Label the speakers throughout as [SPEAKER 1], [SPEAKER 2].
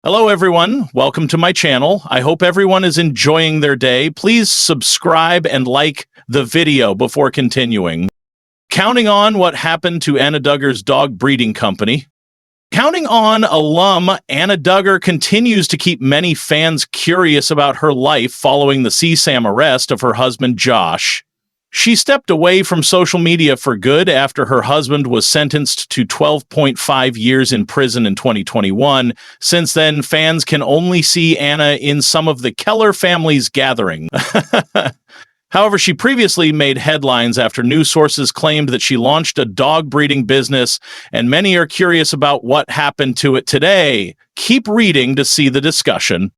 [SPEAKER 1] Hello, everyone. Welcome to my channel. I hope everyone is enjoying their day. Please subscribe and like the video before continuing. Counting on what happened to Anna Duggar's dog breeding company. Counting on alum Anna Duggar continues to keep many fans curious about her life following the CSAM arrest of her husband, Josh. She stepped away from social media for good after her husband was sentenced to 12.5 years in prison in 2021. Since then, fans can only see Anna in some of the Keller family's gathering. However, she previously made headlines after news sources claimed that she launched a dog breeding business, and many are curious about what happened to it today. Keep reading to see the discussion.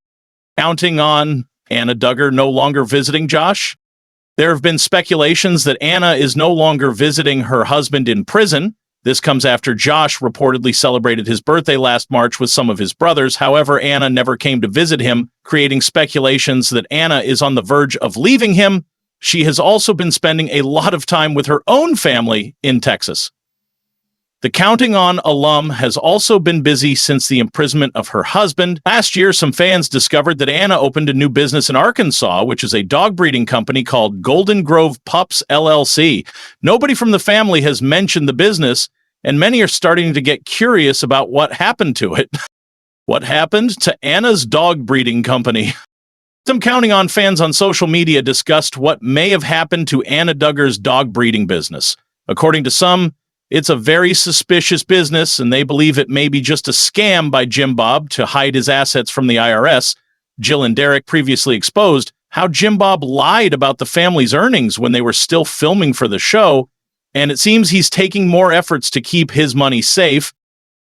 [SPEAKER 1] Counting on Anna Duggar no longer visiting Josh? There have been speculations that Anna is no longer visiting her husband in prison. This comes after Josh reportedly celebrated his birthday last March with some of his brothers. However, Anna never came to visit him, creating speculations that Anna is on the verge of leaving him. She has also been spending a lot of time with her own family in Texas. The Counting On alum has also been busy since the imprisonment of her husband. Last year, some fans discovered that Anna opened a new business in Arkansas, which is a dog breeding company called Golden Grove Pups, LLC. Nobody from the family has mentioned the business, and many are starting to get curious about what happened to it. What happened to Anna's dog breeding company? Some Counting On fans on social media discussed what may have happened to Anna Duggar's dog breeding business. According to some, it's a very suspicious business, and they believe it may be just a scam by Jim Bob to hide his assets from the IRS. Jill and Derek previously exposed how Jim Bob lied about the family's earnings when they were still filming for the show, and it seems he's taking more efforts to keep his money safe.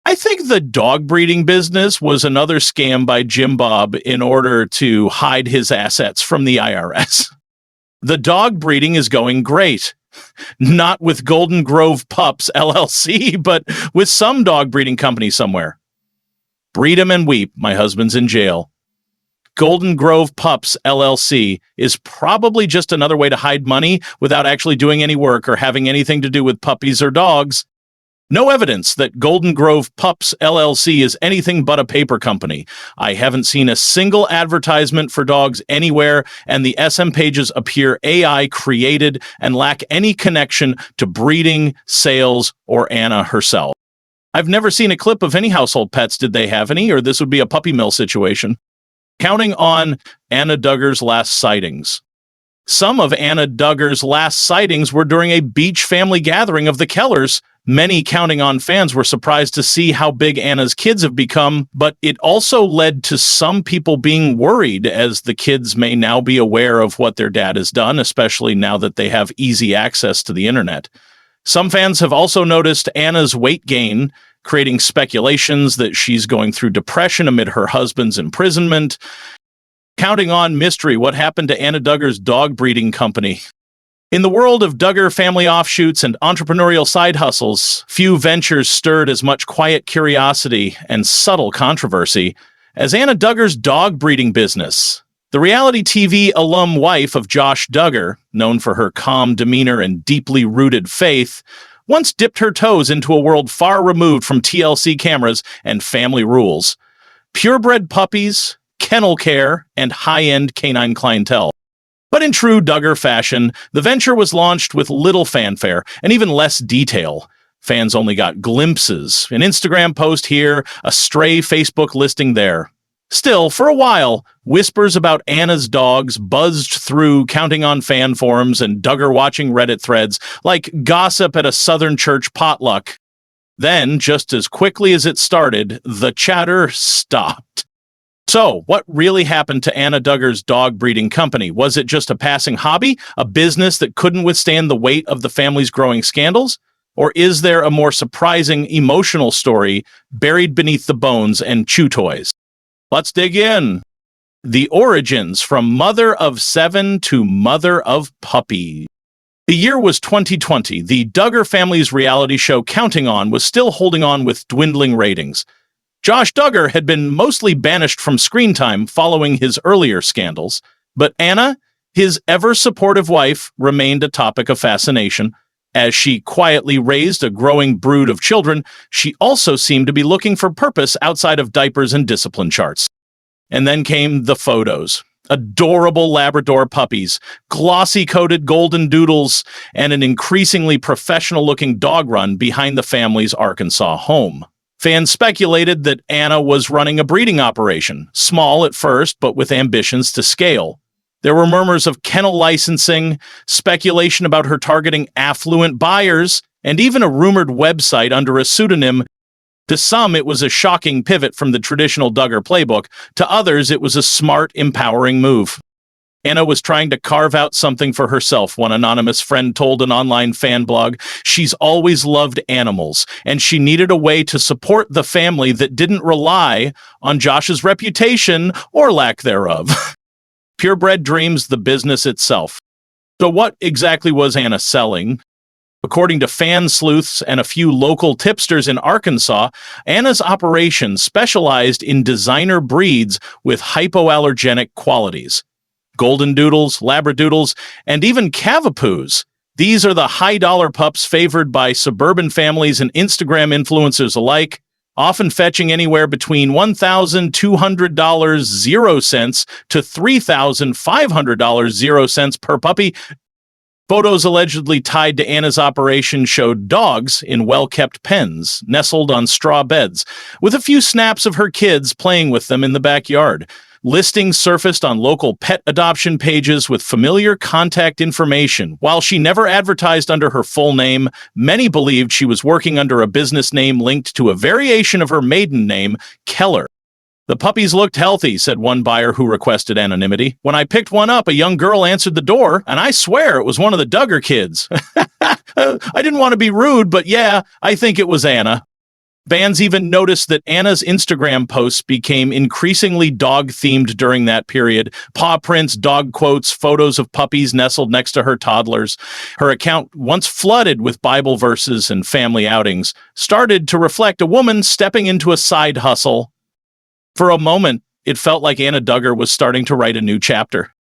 [SPEAKER 1] I think the dog breeding business was another scam by Jim Bob in order to hide his assets from the IRS. The dog breeding is going great. Not with Golden Grove Pups, LLC, but with some dog breeding company somewhere. Breed 'em and weep, my husband's in jail. Golden Grove Pups, LLC is probably just another way to hide money without actually doing any work or having anything to do with puppies or dogs. No evidence that Golden Grove Pups LLC is anything but a paper company. I haven't seen a single advertisement for dogs anywhere, and the SM pages appear AI created and lack any connection to breeding, sales, or Anna herself. I've never seen a clip of any household pets. Did they have any, or this would be a puppy mill situation? Counting on Anna Duggar's last sightings. Some of Anna Duggar's last sightings were during a beach family gathering of the Kellers. Many Counting On fans were surprised to see how big Anna's kids have become, but it also led to some people being worried, as the kids may now be aware of what their dad has done, especially now that they have easy access to the internet. Some fans have also noticed Anna's weight gain, creating speculations that she's going through depression amid her husband's imprisonment. Counting On mystery, what happened to Anna Duggar's dog breeding company? In the world of Duggar family offshoots and entrepreneurial side hustles, few ventures stirred as much quiet curiosity and subtle controversy as Anna Duggar's dog breeding business. The reality TV alum wife of Josh Duggar, known for her calm demeanor and deeply rooted faith, once dipped her toes into a world far removed from TLC cameras and family rules. Purebred puppies, kennel care, and high-end canine clientele. But in true Duggar fashion, the venture was launched with little fanfare and even less detail. Fans only got glimpses, an Instagram post here, a stray Facebook listing there. Still, for a while, whispers about Anna's dogs buzzed through Counting On fan forums and Duggar watching Reddit threads like gossip at a Southern church potluck. Then, just as quickly as it started, the chatter stopped. So, what really happened to Anna Duggar's dog breeding company? Was it just a passing hobby, a business that couldn't withstand the weight of the family's growing scandals? Or is there a more surprising, emotional story buried beneath the bones and chew toys? Let's dig in. The origins from mother of 7 to mother of puppy. The year was 2020. The Duggar family's reality show Counting On was still holding on with dwindling ratings. Josh Duggar had been mostly banished from screen time following his earlier scandals, but Anna, his ever-supportive wife, remained a topic of fascination. As she quietly raised a growing brood of children, she also seemed to be looking for purpose outside of diapers and discipline charts. And then came the photos. Adorable Labrador puppies, glossy-coated golden doodles, and an increasingly professional-looking dog run behind the family's Arkansas home. Fans speculated that Anna was running a breeding operation, small at first, but with ambitions to scale. There were murmurs of kennel licensing, speculation about her targeting affluent buyers, and even a rumored website under a pseudonym. To some, it was a shocking pivot from the traditional Duggar playbook. To others, it was a smart, empowering move. Anna was trying to carve out something for herself, one anonymous friend told an online fan blog. She's always loved animals, and she needed a way to support the family that didn't rely on Josh's reputation or lack thereof. Purebred dreams, the business itself. So what exactly was Anna selling? According to fan sleuths and a few local tipsters in Arkansas, Anna's operation specialized in designer breeds with hypoallergenic qualities. Golden doodles, labradoodles, and even cavapoos. These are the high-dollar pups favored by suburban families and Instagram influencers alike, often fetching anywhere between $1,200.00 to $3,500.00 per puppy. Photos allegedly tied to Anna's operation showed dogs in well-kept pens, nestled on straw beds, with a few snaps of her kids playing with them in the backyard. Listings surfaced on local pet adoption pages with familiar contact information. While she never advertised under her full name, many believed she was working under a business name linked to a variation of her maiden name, Keller. The puppies looked healthy, said one buyer who requested anonymity. When I picked one up, a young girl answered the door, and I swear it was one of the Duggar kids. I didn't want to be rude, but yeah, I think it was Anna. Fans even noticed that Anna's Instagram posts became increasingly dog-themed during that period. Paw prints, dog quotes, photos of puppies nestled next to her toddlers. Her account, once flooded with Bible verses and family outings, started to reflect a woman stepping into a side hustle. For a moment, it felt like Anna Duggar was starting to write a new chapter.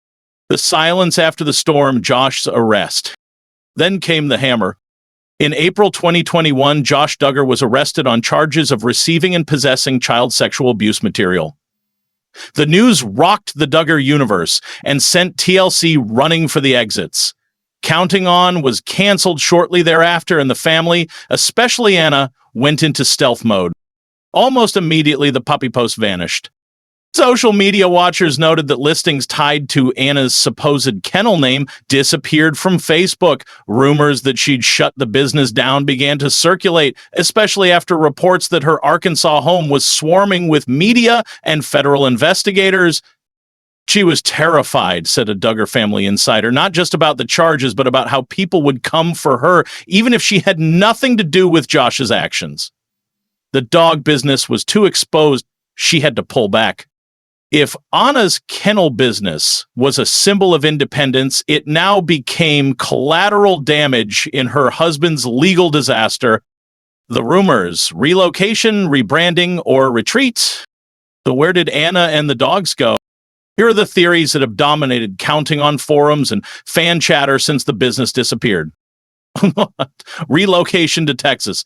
[SPEAKER 1] The silence after the storm, Josh's arrest. Then came the hammer. In April 2021, Josh Duggar was arrested on charges of receiving and possessing child sexual abuse material. The news rocked the Duggar universe and sent TLC running for the exits. Counting On was canceled shortly thereafter, and the family, especially Anna, went into stealth mode. Almost immediately, the puppy post vanished. Social media watchers noted that listings tied to Anna's supposed kennel name disappeared from Facebook. Rumors that she'd shut the business down began to circulate, especially after reports that her Arkansas home was swarming with media and federal investigators. She was terrified, said a Duggar family insider, not just about the charges, but about how people would come for her, even if she had nothing to do with Josh's actions. The dog business was too exposed. She had to pull back. If Anna's kennel business was a symbol of independence, it now became collateral damage in her husband's legal disaster. The rumors, relocation, rebranding, or retreat. So where did Anna and the dogs go? Here are the theories that have dominated Counting On forums and fan chatter since the business disappeared. Relocation to Texas.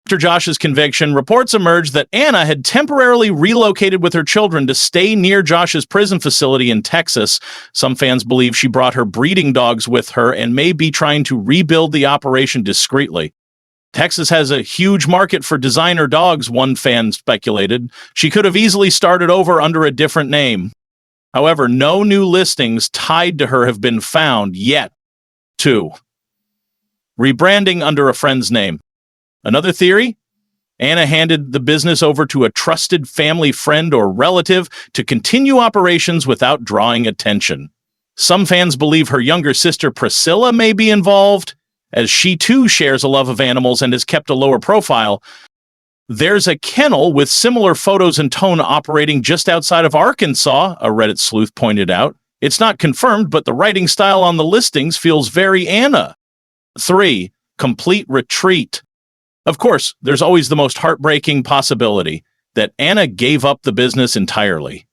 [SPEAKER 1] After Josh's conviction, reports emerged that Anna had temporarily relocated with her children to stay near Josh's prison facility in Texas. Some fans believe she brought her breeding dogs with her and may be trying to rebuild the operation discreetly. Texas has a huge market for designer dogs, one fan speculated. She could have easily started over under a different name. However, no new listings tied to her have been found yet. 2. Rebranding under a friend's name. Another theory? Anna handed the business over to a trusted family friend or relative to continue operations without drawing attention. Some fans believe her younger sister Priscilla may be involved, as she too shares a love of animals and has kept a lower profile. There's a kennel with similar photos and tone operating just outside of Arkansas, a Reddit sleuth pointed out. It's not confirmed, but the writing style on the listings feels very Anna. 3. Complete retreat. Of course, there's always the most heartbreaking possibility that Anna gave up the business entirely.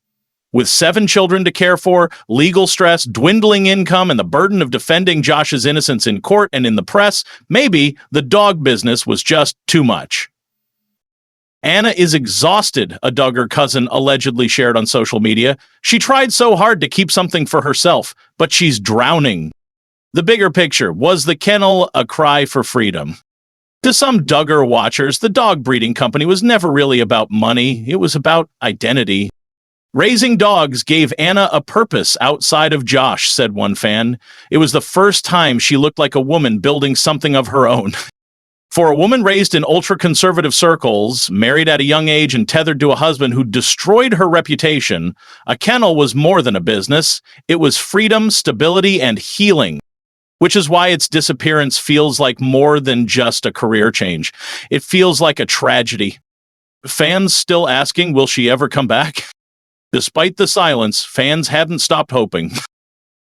[SPEAKER 1] With 7 children to care for, legal stress, dwindling income, and the burden of defending Josh's innocence in court and in the press, maybe the dog business was just too much. Anna is exhausted, a Duggar cousin allegedly shared on social media. She tried so hard to keep something for herself, but she's drowning. The bigger picture, was the kennel a cry for freedom? To some Duggar watchers, the dog breeding company was never really about money. It was about identity. Raising dogs gave Anna a purpose outside of Josh, said one fan. It was the first time she looked like a woman building something of her own. For a woman raised in ultra-conservative circles, married at a young age and tethered to a husband who destroyed her reputation, a kennel was more than a business. It was freedom, stability, and healing, which is why its disappearance feels like more than just a career change. It feels like a tragedy. Fans still asking, will she ever come back? Despite the silence, fans hadn't stopped hoping.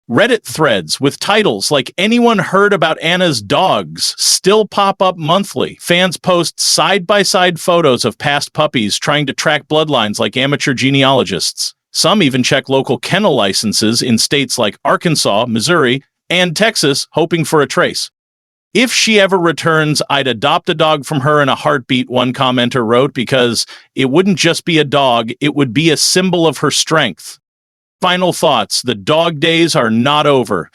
[SPEAKER 1] Reddit threads with titles like "Anyone heard about Anna's dogs?" still pop up monthly. Fans post side-by-side photos of past puppies trying to track bloodlines like amateur genealogists. Some even check local kennel licenses in states like Arkansas, Missouri, and Texas, hoping for a trace. If she ever returns, I'd adopt a dog from her in a heartbeat, one commenter wrote, because it wouldn't just be a dog, it would be a symbol of her strength. Final thoughts, the dog days are not over.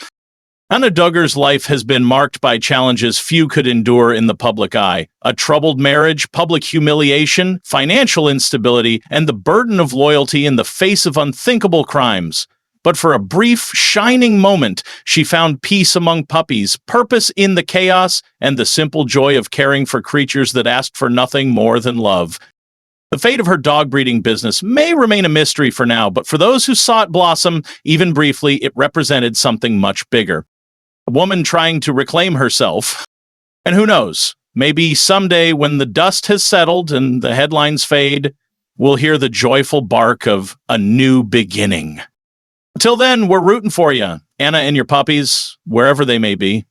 [SPEAKER 1] Anna Duggar's life has been marked by challenges few could endure in the public eye. A troubled marriage, public humiliation, financial instability, and the burden of loyalty in the face of unthinkable crimes. But for a brief, shining moment, she found peace among puppies, purpose in the chaos, and the simple joy of caring for creatures that asked for nothing more than love. The fate of her dog breeding business may remain a mystery for now, but for those who saw it blossom, even briefly, it represented something much bigger. A woman trying to reclaim herself. And who knows, maybe someday when the dust has settled and the headlines fade, we'll hear the joyful bark of a new beginning. Until then, we're rooting for you, Anna and your puppies, wherever they may be.